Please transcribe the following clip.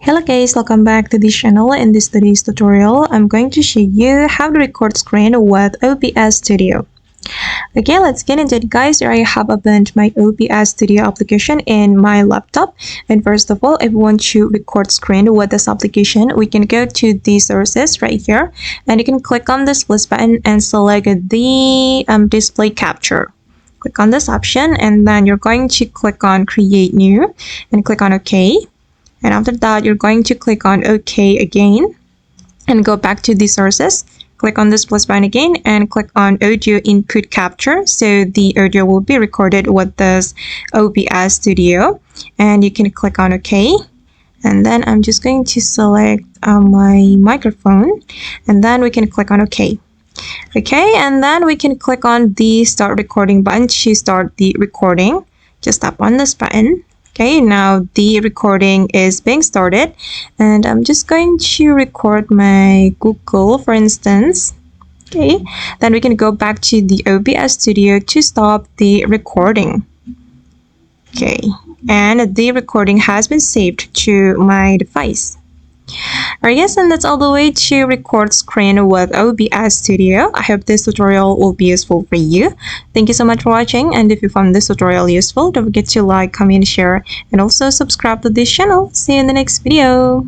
Hello guys, welcome back to this channel. In this today's tutorial, I'm going to show you how to record screen with OBS Studio. Okay, let's get into it guys. Here I have opened my OBS Studio application in my laptop. And first of all, if we want to record screen with this application, we can go to the sources right here. And you can click on this plus button and select the display capture. Click on this option and then you're going to click on create new and click on OK. And after that, you're going to click on OK again and go back to the sources. Click on this plus button again and click on audio input capture. So the audio will be recorded with this OBS Studio. And you can click on OK. And then I'm just going to select my microphone. And then we can click on OK. Okay, and then we can click on the start recording button to start the recording. Just tap on this button. Okay, now the recording is being started and I'm just going to record my Google, for instance. Okay, then we can go back to the OBS Studio to stop the recording. Okay, and the recording has been saved to my device. Alright, yes, and that's all the way to record screen with OBS Studio. I hope this tutorial will be useful for you. Thank you so much for watching, and if you found this tutorial useful, don't forget to like, comment, share, and also subscribe to this channel. See you in the next video.